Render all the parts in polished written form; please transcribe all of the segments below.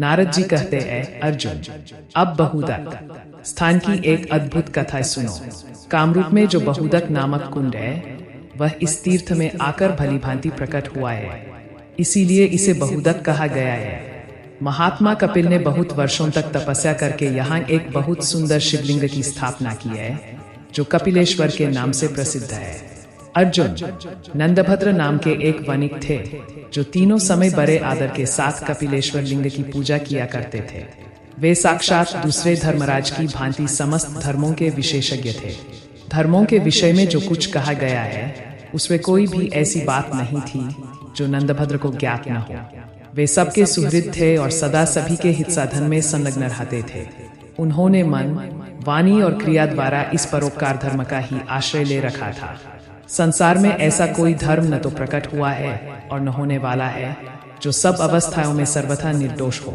नारद जी कहते हैं, अर्जुन, अब बहुदक स्थान की एक अद्भुत कथा सुनो। कामरूप में जो बहुदक नामक कुंड है, वह इस तीर्थ में आकर भली भांति प्रकट हुआ है, इसीलिए इसे बहुदक कहा गया है। महात्मा कपिल ने बहुत वर्षों तक तपस्या करके यहाँ एक बहुत सुंदर शिवलिंग की स्थापना की है, जो कपिलेश्वर के नाम से प्रसिद्ध है। अर्जुन, नंदभद्र नाम के एक वणिक थे, जो तीनों समय बड़े आदर के साथ कपिलेश्वर लिंग की पूजा किया करते थे। वे साक्षात दूसरे धर्मराज की भांति समस्त धर्मों के विशेषज्ञ थे। धर्मों के विषय में जो कुछ कहा गया है, उसमें कोई भी ऐसी बात नहीं थी जो नंदभद्र को ज्ञात न हो। वे सबके सुहृद थे और सदा सभी के हित साधन में संलग्न रहते थे। उन्होंने मन, वाणी और क्रिया द्वारा इस परोपकार धर्म का ही आश्रय ले रखा था। संसार में ऐसा कोई धर्म न तो प्रकट हुआ है और न होने वाला है, जो सब अवस्थाओं में सर्वथा निर्दोष हो।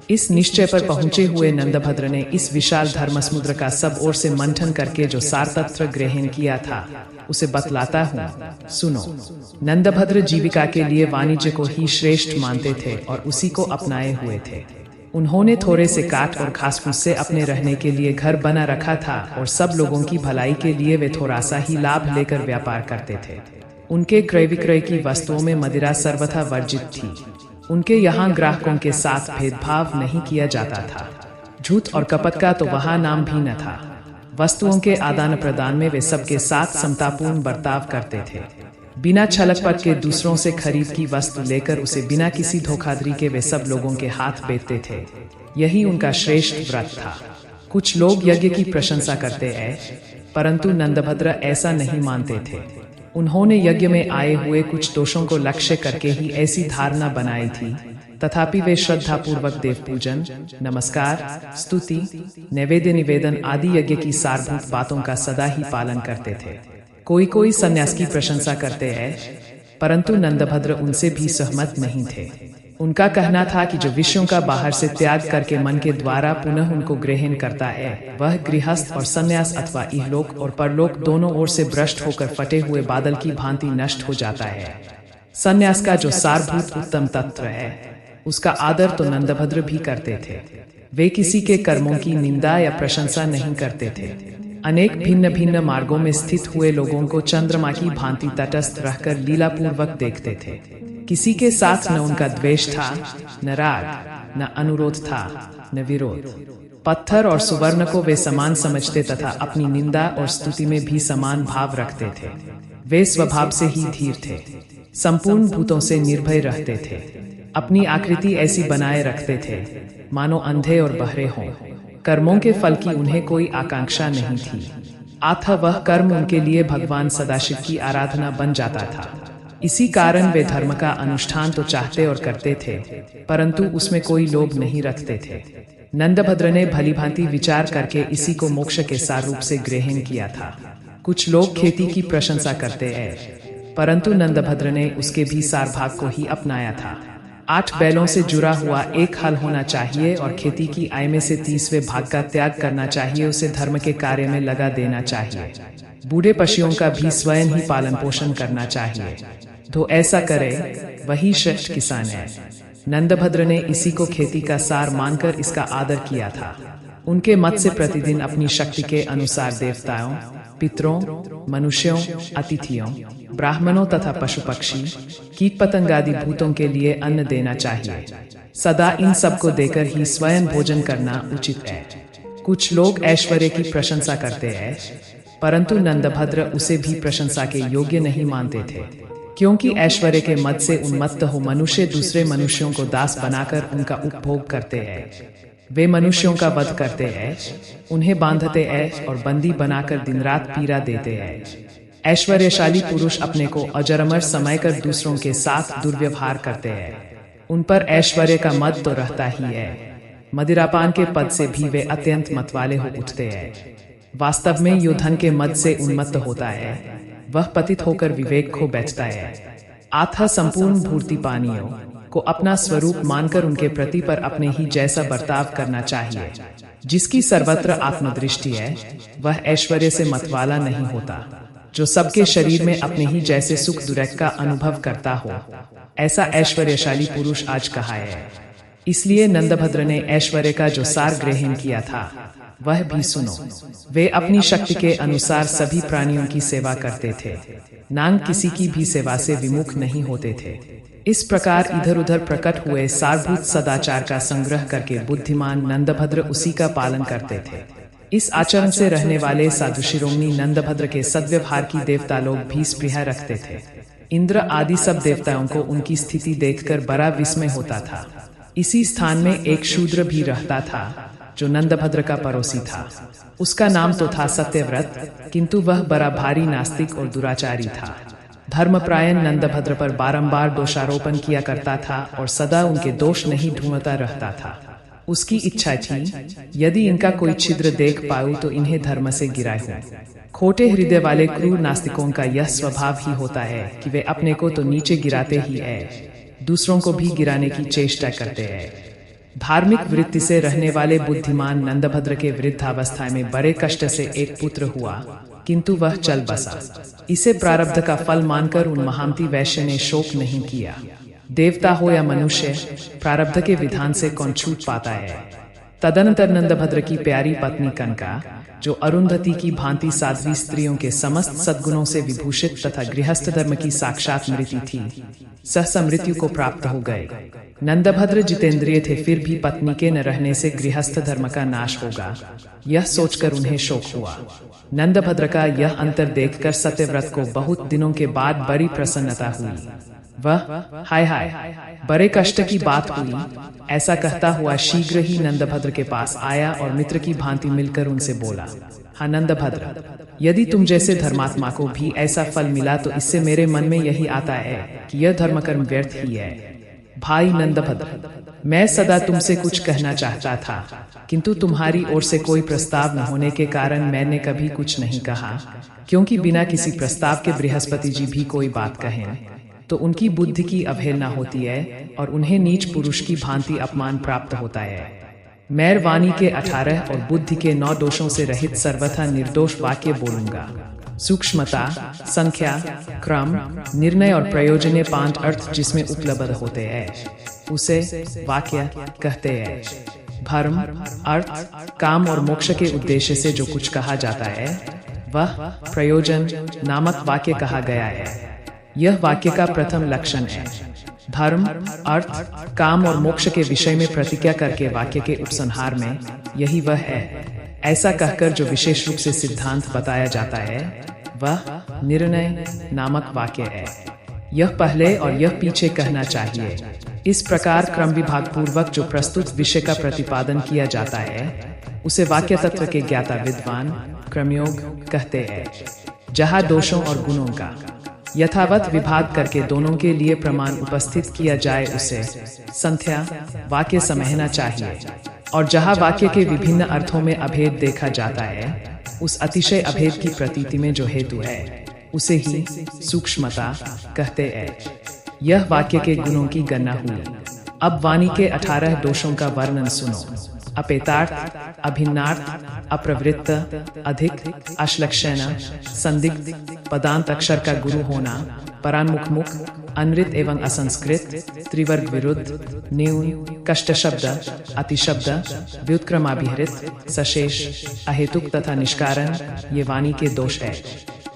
इस निश्चय पर पहुंचे हुए नंदभद्र ने इस विशाल धर्म समुद्र का सब ओर से मंथन करके जो सार तत्व ग्रहण किया था, उसे बतलाता हूँ, सुनो। नंदभद्र जीविका के लिए वाणिज्य को ही श्रेष्ठ मानते थे और उसी को अपनाए हुए थे। उन्होंने थोड़े से काठ और घास फूस से अपने रहने के लिए घर बना रखा था और सब लोगों की भलाई के लिए वे थोड़ा सा ही लाभ लेकर व्यापार करते थे। उनके क्रय विक्रय की वस्तुओं में मदिरा सर्वथा वर्जित थी। उनके यहाँ ग्राहकों के साथ भेदभाव नहीं किया जाता था। झूठ और कपट का तो वहाँ नाम भी न था। वस्तुओं के आदान प्रदान में वे सबके साथ समतापूर्ण बर्ताव करते थे। बिना छलकपट के दूसरों से खरीद की वस्तु लेकर उसे बिना किसी धोखाधड़ी के वे सब लोगों के हाथ बेचते थे। यही उनका श्रेष्ठ व्रत था। कुछ लोग यज्ञ की प्रशंसा करते हैं, परंतु नंदभद्र ऐसा नहीं मानते थे। उन्होंने यज्ञ में आए हुए कुछ दोषों को लक्ष्य करके ही ऐसी धारणा बनाई थी। तथापि वे श्रद्धापूर्वक देव पूजन, नमस्कार, स्तुति, नैवेद्य निवेदन आदि यज्ञ की सारभूत बातों का सदा ही पालन करते थे। कोई कोई संन्यास की प्रशंसा करते हैं, परंतु नंदभद्र उनसे भी सहमत नहीं थे। उनका कहना था कि जो विषयों का बाहर से त्याग करके मन के द्वारा पुनः उनको ग्रहण करता है, वह गृहस्थ और संन्यास अथवा इहलोक और परलोक दोनों ओर से भ्रष्ट होकर फटे हुए बादल की भांति नष्ट हो जाता है। संन्यास का जो सारभूत उत्तम तत्व है, उसका आदर तो नंदभद्र भी करते थे। वे किसी के कर्मों की निंदा या प्रशंसा नहीं करते थे। अनेक भिन्न भिन्न मार्गों में स्थित हुए लोगों को चंद्रमा की भांति तटस्थ रहकर लीलापूर्वक देखते थे। किसी के साथ न उनका द्वेष था, न राग, न अनुरोध था, न विरोध। पत्थर और सुवर्ण को वे समान समझते तथा अपनी निंदा और स्तुति में भी समान भाव रखते थे। वे स्वभाव से ही धीर थे, संपूर्ण भूतों से निर्भय रहते थे। अपनी आकृति ऐसी बनाए रखते थे मानो अंधे और बहरे हों। कर्मों के फल की उन्हें कोई आकांक्षा नहीं थी, अतः वह कर्म उनके लिए भगवान सदाशिव की आराधना बन जाता था। इसी कारण वे धर्म का अनुष्ठान तो चाहते और करते थे, परंतु उसमें कोई लोभ नहीं रखते थे। नंदभद्र ने भली भांति विचार करके इसी को मोक्ष के सार रूप से ग्रहण किया था। कुछ लोग खेती की प्रशंसा करते हैं, परंतु नंदभद्र ने उसके भी सार भाग को ही अपनाया था। 8 बैलों से जुड़ा हुआ एक हल होना चाहिए और खेती की आय में से 30वें भाग का त्याग करना चाहिए। उसे धर्म के कार्य में लगा देना चाहिए। बूढ़े पशुओं का भी स्वयं ही पालन पोषण करना चाहिए। तो ऐसा करे, वही श्रेष्ठ किसान है। नंदभद्र ने इसी को खेती का सार मानकर इसका आदर किया था। उनके मत से प्रतिदिन अपनी शक्ति के अनुसार देवताओं, पितरों, मनुष्यों, अतिथियों, ब्राह्मणों तथा पशु पक्षी, कीट पतंग आदि भूतों के लिए अन्न देना चाहिए। सदा इन सब को देकर ही स्वयं भोजन करना उचित है। कुछ लोग ऐश्वर्य की प्रशंसा करते हैं, परंतु नंदभद्र उसे भी प्रशंसा के योग्य नहीं मानते थे, क्योंकि ऐश्वर्य के मद से उन्मत्त हो मनुष्य दूसरे मनुष्यों को दास बनाकर उनका उपभोग करते हैं। वे मनुष्यों का वध करते हैं, उन्हें बांधते हैं और बंदी बनाकर दिन रात पीड़ा देते हैं। ऐश्वर्यशाली पुरुष अपने को अजरमर समझकर दूसरों के साथ दुर्व्यवहार करते हैं। उन पर ऐश्वर्य का मद तो रहता ही है। मदिरापान के पद से भी वे अत्यंत मतवाले हो उठते हैं। वास्तव में यो धन के मद से उन्मत्त होता है, वह पतित होकर विवेक खो बैठता है। अतः संपूर्ण भूर्ति पानियों को अपना स्वरूप मानकर उनके प्रति पर अपने ही जैसा बर्ताव करना चाहिए। जिसकी सर्वत्र आत्मदृष्टि है, वह ऐश्वर्य से मतवाला नहीं होता। जो सबके शरीर में अपने ही जैसे सुख दुर्ग का अनुभव करता हो, ऐसा ऐश्वर्यशाली पुरुष आज कहाँ है। इसलिए नंदभद्र ने ऐश्वर्य का जो सार ग्रहण किया था वह भी सुनो। वे अपनी शक्ति के अनुसार सभी प्राणियों की सेवा करते थे, नांग किसी की भी सेवा से विमुख नहीं होते थे। इस प्रकार इधर उधर प्रकट हुए सारभूत सदाचार का संग्रह करके बुद्धिमान नंदभद्र उसी का पालन करते थे। इस आचरण से रहने वाले साधु शिरोमणि नंदभद्र के सद्व्यवहार की देवता लोग भी स्पृहा रखते थे। इंद्र आदि सब देवताओं को उनकी स्थिति देखकर बड़ा विस्मय होता था। इसी स्थान में एक शूद्र भी रहता था जो नंदभद्र का पड़ोसी था। उसका नाम तो था सत्यव्रत, किंतु वह बड़ा भारी नास्तिक और दुराचारी था। धर्मप्रायण नंदभद्र पर बारंबार दोषारोपण किया करता था और सदा उनके दोष नहीं ढूंढता रहता था। उसकी इच्छा थी यदि इनका कोई छिद्र देख पाऊं तो इन्हें धर्म से गिराऊं। खोटे हृदय वाले क्रूर नास्तिकों का यह स्वभाव ही होता है कि वे अपने को तो नीचे गिराते ही है, दूसरों को भी गिराने की चेष्टा करते हैं। धार्मिक वृत्ति से रहने वाले बुद्धिमान नंदभद्र के वृद्धावस्था में बड़े कष्ट से एक पुत्र हुआ, किंतु वह चल बसा। इसे प्रारब्ध का फल मानकर उन महामती वैश्य ने शोक नहीं किया। देवता हो या मनुष्य, प्रारब्ध के विधान से कौन छूट पाता है। तदनंतर नंदभद्र की प्यारी पत्नी कनका, जो अरुंधति की भांति साध्वी स्त्रियों के समस्त सद्गुणों से विभूषित तथा गृहस्थ धर्म की साक्षात मृति थी, सहसा मृत्यु को प्राप्त हो गए। नंदभद्र जितेंद्रिय थे, फिर भी पत्नी के न रहने से गृहस्थ धर्म का नाश होगा, यह सोचकर उन्हें शोक हुआ। नंदभद्र का यह अंतर देखकर सत्यव्रत को बहुत दिनों के बाद बड़ी प्रसन्नता हुई। वह हाय हाय बड़े कष्ट की बात हुई, ऐसा कहता हुआ शीघ्र ही नंदभद्र के पास आया और मित्र की भांति मिलकर उनसे बोला, हाँ नंदभद्र, यदि तुम जैसे धर्मात्मा को भी ऐसा फल मिला तो इससे मेरे मन में यही आता है कि यह धर्म कर्म व्यर्थ ही है। भाई नंदभद्र, मैं सदा तुमसे कुछ कहना चाहता था, किंतु तुम्हारी ओर से कोई प्रस्ताव न होने के कारण मैंने कभी कुछ नहीं कहा, क्योंकि बिना किसी प्रस्ताव के बृहस्पति जी भी कोई बात कहें तो उनकी बुद्धि की अवहेलना होती है और उन्हें नीच पुरुष की भांति अपमान प्राप्त होता है। मैं वाणी के 18 और बुद्धि के 9 दोषों से रहित सर्वथा निर्दोष वाक्य बोलूंगा। सूक्ष्मता, संख्या, क्रम, निर्णय और प्रयोजनीय 5 अर्थ जिसमें उपलब्ध होते हैं उसे वाक्य कहते हैं। धर्म, अर्थ, काम और मोक्ष के उद्देश्य से जो कुछ कहा जाता है वह प्रयोजन नामक वाक्य कहा गया है। यह वाक्य का प्रथम लक्षण है। धर्म, अर्थ, काम और मोक्ष के विषय में प्रतिज्ञा करके वाक्य के उपसंहार में यही वह है ऐसा कहकर जो विशेष रूप से सिद्धांत बताया जाता है वह निर्णय नामक वाक्य है। यह पहले और यह पीछे कहना चाहिए। इस प्रकार क्रम विभाग पूर्वक जो प्रस्तुत विषय का प्रतिपादन किया जाता है उसे वाक्य तत्व के ज्ञाता विद्वान क्रमयोग कहते हैं। जहाँ दोषों और गुणों का यथावत विभाग करके दोनों के लिए प्रमाण उपस्थित किया जाए उसे संख्या वाक्य समझना चाहिए, और जहाँ वाक्य के विभिन्न अर्थों में अभेद देखा जाता है उस अतिशय अभेद की प्रतीति में जो हेतु है उसे ही सूक्ष्मता कहते हैं। यह वाक्य के गुणों की गणना हुई। अब वाणी के 18 दोषों का वर्णन सुनो। अपेतार्थ, अभिन्नार्थ, अप्रवृत्त, अधिक, अश्लक्षण, संदिग्ध, पदांत अक्षर का गुरु होना, परान्मुख मुख, अनृत एवं असंस्कृत, त्रिवर्ग विरुद्ध, न्यून, कष्ट शब्द, अतिशब्द, व्युत्क्रमाभिहृत, सशेष, अहेतुक तथा निष्कारण ये वाणी के दोष है।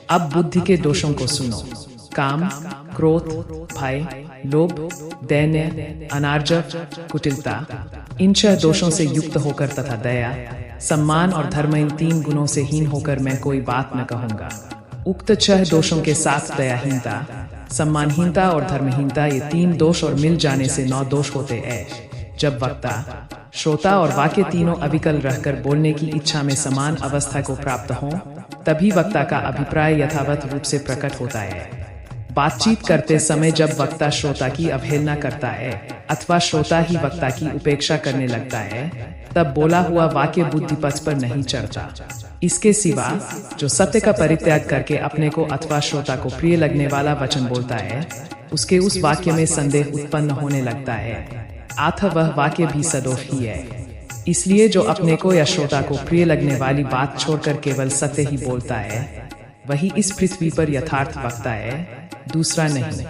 अब बुद्धि के दोषों को सुनो। काम, क्रोध, भय, लोभ, दैन्य, अनार्जव, कुटिलता, इन 6 दोषों से युक्त होकर तथा दया, सम्मान और धर्म इन 3 गुणों से हीन होकर मैं कोई बात न कहूंगा। उक्त 6 दोषों के साथ दयाहीनता, सम्मानहीनता और धर्महीनता ये 3 दोष और मिल जाने से 9 दोष होते हैं। जब वक्ता, श्रोता और वाक्य तीनों अविकल रहकर बोलने की इच्छा में समान अवस्था को प्राप्त हों तभी वक्ता का अभिप्राय यथावत रूप से प्रकट होता है। बातचीत करते समय जब वक्ता श्रोता की अवहेलना करता है अथवा श्रोता ही वक्ता की उपेक्षा करने लगता है तब बोला हुआ वाक्य बुद्धि पथ पर नहीं चढ़ता। इसके सिवा जो सत्य का परित्याग करके अपने को अथवा श्रोता को प्रिय लगने वाला वचन बोलता है उसके उस वाक्य में संदेह उत्पन्न होने लगता है, अतः वह वाक्य भी सदोष ही है। इसलिए जो अपने को या श्रोता को प्रिय लगने वाली बात छोड़कर केवल सत्य ही बोलता है वही इस पृथ्वी पर यथार्थ वक्ता है, दूसरा नहीं।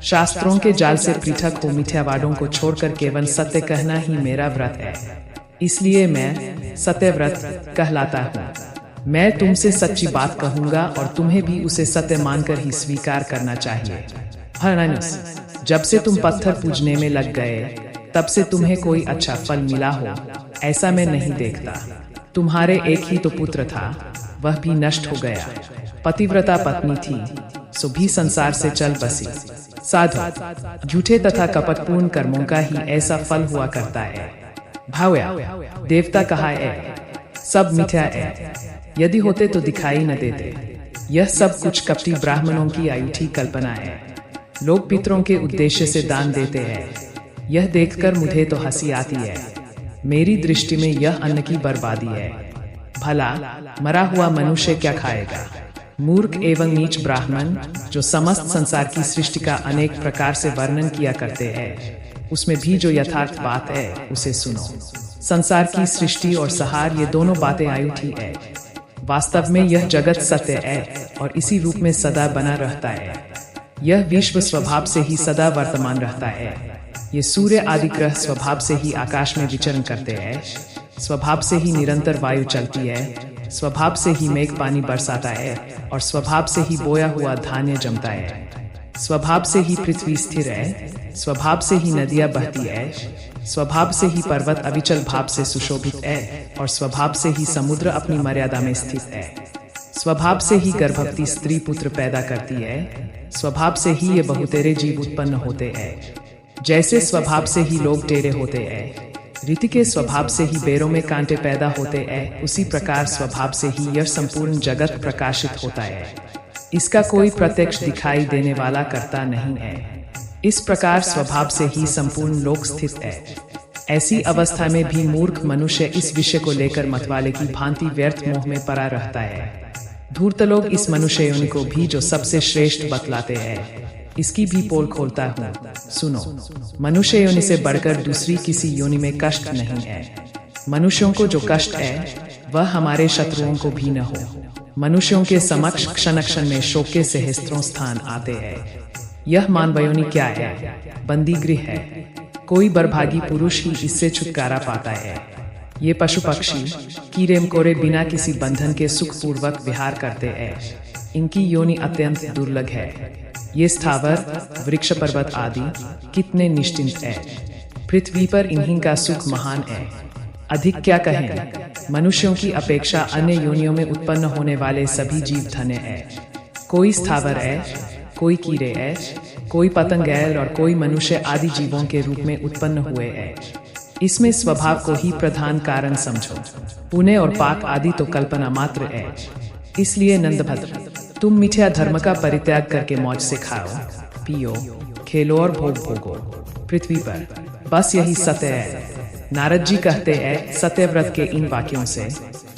शास्त्रों के जाल से पृथक हो मिथ्यावादों को छोड़कर केवल सत्य कहना ही मेरा व्रत है। इसलिए मैं सत्यव्रत कहलाता हूँ। मैं तुमसे सच्ची बात कहूंगा और तुम्हें भी उसे सत्य मानकर ही स्वीकार करना चाहिए। हरनानुस, जब से तुम पत्थर पूजने में लग गए तब से तुम्हें कोई अच्छा फल मिला हो ऐसा मैं नहीं देखता। तुम्हारे एक ही तो पुत्र था, वह भी नष्ट हो गया। पतिव्रता पत्नी थी, सो भी संसार से चल बसी। साधु, झूठे तथा कपटपूर्ण कर्मों का ही ऐसा फल हुआ करता है। भाव्या, देवता कहा है, सब मिथ्या है। यदि होते तो दिखाई न देते। यह सब कुछ कपटी ब्राह्मणों की अयूठी कल्पना है। लोग पितरों के उद्देश्य से दान देते हैं। यह देखकर मुझे तो हंसी आती है। मेरी दृष्टि में यह अन्न की बर्बादी है। भला मरा हुआ मनुष्य क्या खाएगा? मूर्ख एवं नीच ब्राह्मण जो समस्त संसार की सृष्टि का अनेक प्रकार से वर्णन किया करते हैं, उसमें भी जो यथार्थ बात है उसे सुनो। संसार की सृष्टि और संहार ये दोनों बातें अयूठी है। वास्तव में यह जगत सत्य है और इसी रूप में सदा बना रहता है। यह विश्व स्वभाव से ही सदा वर्तमान रहता है। ये सूर्य आदि ग्रह स्वभाव से ही आकाश में विचरण करते हैं। स्वभाव से ही निरंतर वायु चलती है। स्वभाव से ही मेघ पानी बरसाता है और स्वभाव से ही बोया हुआ धान्य जमता है। स्वभाव से ही पृथ्वी स्थिर है। स्वभाव से ही नदियां बहती है। स्वभाव से ही पर्वत अविचल भाव से सुशोभित है और स्वभाव से ही समुद्र अपनी मर्यादा में स्थित है। स्वभाव से ही गर्भवती स्त्री पुत्र पैदा करती है। स्वभाव से ही ये बहुतेरे जीव उत्पन्न होते हैं। जैसे स्वभाव से ही लोग टेढ़े होते हैं, रीति के स्वभाव से ही बेरों में कांटे पैदा होते हैं, उसी प्रकार स्वभाव से ही यह संपूर्ण जगत प्रकाशित होता है। इसका कोई प्रत्यक्ष दिखाई देने वाला कर्ता नहीं है। इस प्रकार स्वभाव से ही संपूर्ण लोक स्थित है। ऐसी अवस्था में भी मूर्ख मनुष्य इस विषय को लेकर मतवाले की भांति व्यर्थ मोह में पड़ा रहता है। धूर्त लोग इस मनुष्य योनि को भी जो सबसे श्रेष्ठ बतलाते हैं, इसकी भी पोल खोलता हूँ। सुनो, मनुष्य योनि से बढ़कर दूसरी किसी योनि में कष्ट नहीं है। मनुष्यों को जो कष्ट है वह हमारे शत्रुओं को भी न हो। मनुष्यों के समक्ष क्षण क्षण में शोक के सहस्त्रों स्थान आते हैं। यह मानव योनि क्या है? बंदी गृह है। कोई बरभागी पुरुष ही इससे छुटकारा पाता है। ये पशु पक्षी कीड़े मकोड़े बिना किसी बंधन के सुखपूर्वक विहार करते हैं। इनकी योनि अत्यंत दुर्लभ है। ये स्थावर वृक्ष पर्वत आदि कितने निश्चिंत है। पृथ्वी पर इन्हीं का सुख महान है। अधिक क्या कहें, मनुष्यों की अपेक्षा अन्य योनियों में उत्पन्न होने वाले सभी जीव धन्य है। कोई स्थावर है, कोई कीड़े है, कोई पतंगैल और कोई मनुष्य आदि जीवों के रूप में उत्पन्न हुए हैं। इसमें स्वभाव को ही प्रधान कारण समझो। पुण्य और पाप आदि तो कल्पना मात्र है। इसलिए नंदभद्र, तुम मिथ्या धर्म का परित्याग करके मौज से खाओ, पियो, खेलो और भोग भोगो। पृथ्वी पर बस यही सत्य है। नारद जी कहते हैं, सत्यव्रत के इन वाक्यों से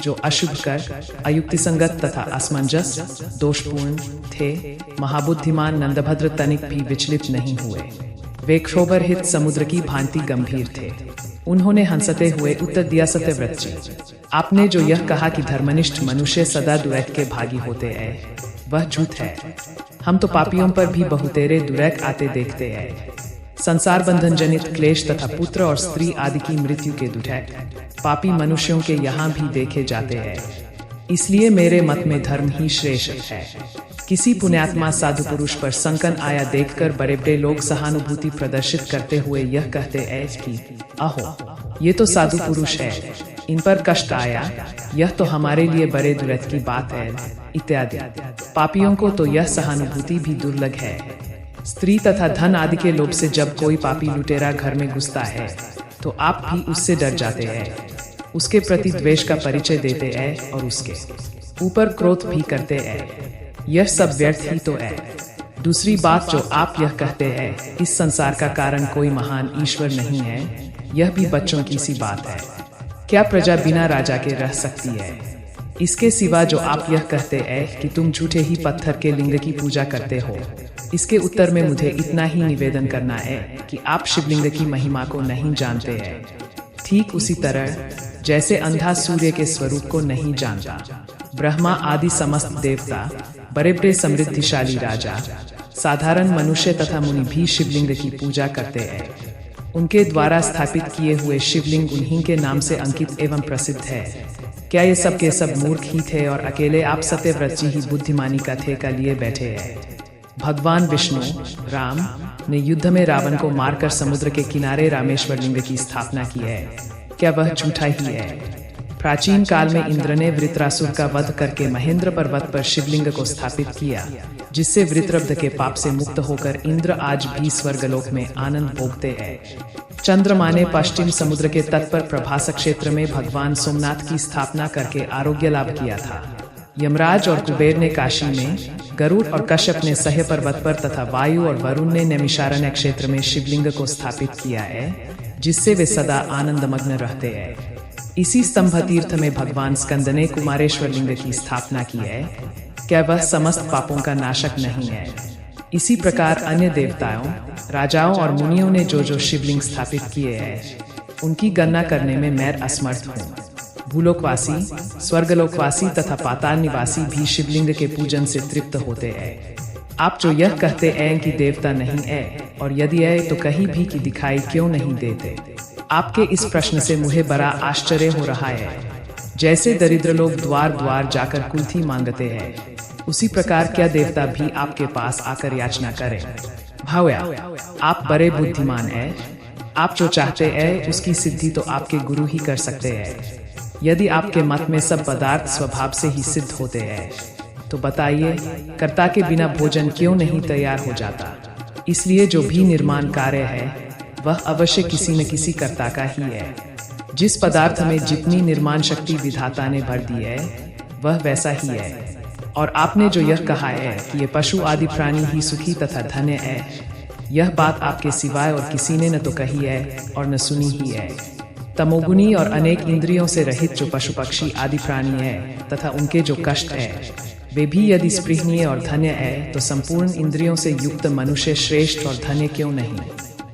जो अशुभ कर, अयुक्तिसंगत तथा असमंजस, दोषपूर्ण थे, महाबुद्धिमान नंदभद्र तनिक भी विचलित नहीं हुए। वे क्षोभरहित समुद्र की भांति गंभीर थे। उन्होंने हंसते हुए उत्तर दिया, सत्यव्रत जी, आपने जो यह कहा कि धर्मनिष्ठ मनुष्य सदा दुरैक के भागी होते हैं, वह झूठ है। हम तो पापियों पर भी बहुतेरे दुरैक आते देखते हैं। संसार बंधन जनित क्लेश तथा पुत्र और स्त्री आदि की मृत्यु के दुरैक पापी मनुष्यों के यहाँ भी देखे जाते हैं। इसलिए मेरे मत में धर्म ही श्रेष्ठ है। किसी पुण्यात्मा साधु पुरुष पर संकट आया देखकर बड़े बड़े लोग सहानुभूति प्रदर्शित करते हुए यह कहते हैं कि अहो, ये तो साधु पुरुष है, इन पर कष्ट आया, यह तो हमारे लिए बड़े दुर्लभ की बात है, इत्यादि। पापियों को तो यह सहानुभूति भी दुर्लभ है। स्त्री तथा धन आदि के लोभ से जब कोई पापी लुटेरा घर में घुसता है तो आप भी उससे डर जाते हैं, उसके प्रति द्वेष का परिचय देते हैं और उसके ऊपर क्रोध भी करते हैं। यह सब व्यर्थ ही तो है। दूसरी बात जो आप यह कहते हैं, इस संसार का कारण कोई महान ईश्वर नहीं है, यह भी बच्चों की सी बात है। क्या प्रजा बिना राजा के रह सकती है? इसके सिवा जो आप यह कहते हैं कि तुम झूठे ही पत्थर के लिंग की पूजा करते हो, इसके उत्तर में मुझे इतना ही निवेदन करना है कि आप शिवलिंग की महिमा को नहीं जानते हैं। ठीक उसी तरह जैसे अंधा सूर्य के स्वरूप को नहीं जानता, ब्रह्मा आदि समस्त देवता, बड़े बड़े समृद्धिशाली राजा, साधारण मनुष्य तथा मुनि भी शिवलिंग की पूजा करते हैं। उनके द्वारा स्थापित किए हुए शिवलिंग उन्हीं के नाम से अंकित एवं प्रसिद्ध है। क्या ये सब के सब मूर्ख ही थे और अकेले आप सत्यव्रत जी ही बुद्धिमानी कथे का लिए बैठे हैं? भगवान विष्णु राम ने युद्ध में रावण को मारकर समुद्र के किनारे रामेश्वर लिंग की स्थापना की है। क्या वह झूठा ही है? प्राचीन काल में इंद्र ने वृत्रासुर का वध करके महेंद्र पर्वत पर शिवलिंग को स्थापित किया, जिससे वृत्रब्ध के पाप से मुक्त होकर इंद्र आज भी स्वर्गलोक में आनंद भोगते हैं। चंद्रमा ने पश्चिम समुद्र के तट पर प्रभास क्षेत्र में भगवान सोमनाथ की स्थापना करके आरोग्य लाभ किया था। यमराज और कुबेर ने काशी में, गरुड़ और कश्यप ने सह्य पर्वत पर तथा वायु और वरुण ने नैमिषारण्य क्षेत्र में शिवलिंग को स्थापित किया है, जिससे वे सदा आनंदमग्न रहते हैं। इसी स्तंभ तीर्थ में भगवान स्कंद ने कुमारेश्वर लिंग की स्थापना की है। क्या वह समस्त पापों का नाशक नहीं है? इसी प्रकार अन्य देवताओं, राजाओं और मुनियों ने जो शिवलिंग स्थापित किए हैं, उनकी गणना करने में मैं असमर्थ हूँ। भूलोकवासी, स्वर्गलोकवासी तथा पाताल निवासी भी शिवलिंग के पूजन से तृप्त होते हैं। आप जो यह कहते हैं कि देवता नहीं है, और यदि है तो कहीं भी की दिखाई क्यों नहीं देते? आपके इस प्रश्न से मुझे बड़ा आश्चर्य हो रहा है। जैसे दरिद्र लोग द्वार द्वार जाकर कुल्थी मांगते हैं, उसी प्रकार क्या देवता भी आपके पास आकर याचना करें? भाव्या, आप बड़े बुद्धिमान हैं। आप जो चाहते हैं उसकी सिद्धि तो आपके गुरु ही कर सकते हैं। यदि आपके मत में सब पदार्थ स्वभाव से ही सिद्ध होते हैं, तो बताइए, कर्ता के बिना भोजन क्यों नहीं तैयार हो जाता? इसलिए जो भी निर्माण कार्य है, वह अवश्य किसी न किसी कर्ता का ही है। जिस पदार्थ में जितनी निर्माण शक्ति विधाता ने भर दी है, वह वैसा ही है। और आपने जो यह कहा है कि ये पशु आदि प्राणी ही सुखी तथा धन्य है, यह बात आपके सिवाय और किसी ने न तो कही है और न सुनी ही है। तमोगुनी और अनेक इंद्रियों से रहित जो पशु पक्षी आदि प्राणी है तथा उनके जो कष्ट है, वे भी यदि स्पृहनीय और धन्य है, तो संपूर्ण इंद्रियों से युक्त मनुष्य श्रेष्ठ और धन्य क्यों नहीं?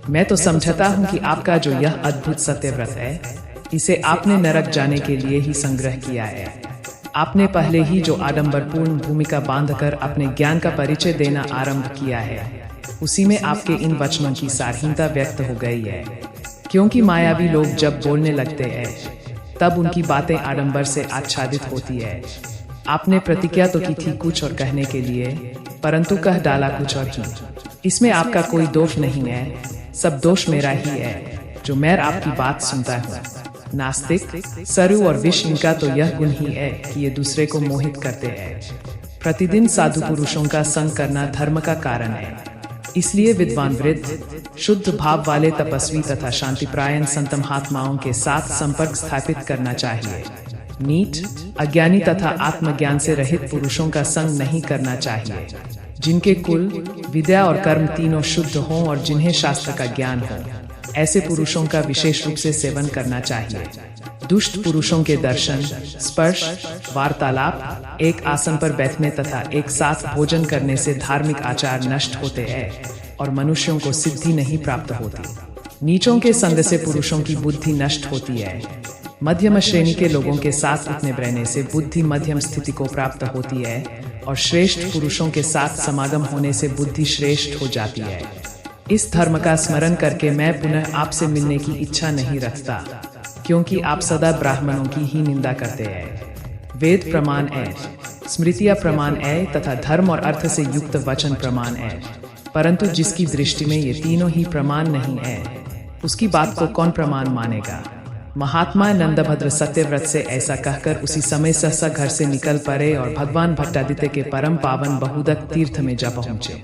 मैं तो समझता हूँ कि आपका जो यह अद्भुत सत्यव्रत है, इसे आपने नरक जाने के लिए ही संग्रह किया है। आपने पहले ही जो आडंबरपूर्ण भूमिका बांधकर अपने ज्ञान का परिचय देना आरंभ किया है, उसी में आपके इन वचनों की सारहीनता व्यक्त हो गई है। क्योंकि मायावी लोग जब बोलने लगते हैं, तब उनकी बातें आडंबर से आच्छादित होती है। आपने प्रतिज्ञा तो की थी कुछ और कहने के लिए, परंतु कह डाला कुछ और ही। इसमें आपका कोई दोष नहीं है, सब दोष मेरा ही है, जो मैं आपकी बात सुनता हूँ। नास्तिक, सरु और विष, इनका तो यह गुण ही है कि ये दूसरे को मोहित करते हैं। प्रतिदिन साधु पुरुषों का संग करना धर्म का कारण है। इसलिए विद्वान, वृद्ध, शुद्ध भाव वाले तपस्वी तथा शांतिप्रायण संत महात्माओं के साथ संपर्क स्थापित करना चाहिए। नीच, अज्ञानी तथा आत्मज्ञान से रहित पुरुषों का संग नहीं करना चाहिए। जिनके कुल, विद्या और कर्म तीनों शुद्ध हों और जिन्हें शास्त्र का ज्ञान हो, ऐसे पुरुषों का विशेष रूप से सेवन करना चाहिए। दुष्ट पुरुषों के दर्शन, स्पर्श, वार्तालाप, एक आसन पर बैठने तथा एक साथ भोजन करने से धार्मिक आचार नष्ट होते हैं और मनुष्यों को सिद्धि नहीं प्राप्त होती। नीचों के संग से पुरुषों की बुद्धि नष्ट होती है। मध्यम श्रेणी के लोगों के साथ उठने रहने से बुद्धि मध्यम स्थिति को प्राप्त होती है और श्रेष्ठ पुरुषों के साथ समागम होने से बुद्धि श्रेष्ठ हो जाती है। इस धर्म का स्मरण करके मैं पुनः आपसे मिलने की इच्छा नहीं रखता, क्योंकि आप सदा ब्राह्मणों की ही निंदा करते हैं। वेद प्रमाण है, स्मृतियाँ प्रमाण है तथा धर्म और अर्थ से युक्त वचन प्रमाण है, परंतु जिसकी दृष्टि में ये तीनों ही प्रमाण नहीं है, उसकी बात को कौन प्रमाण मानेगा? महात्मा नंदभद्र सत्यव्रत से ऐसा कहकर उसी समय सहसा घर से निकल पड़े और भगवान भट्टादित्य के परम पावन बहुदक तीर्थ में जा पहुंचे।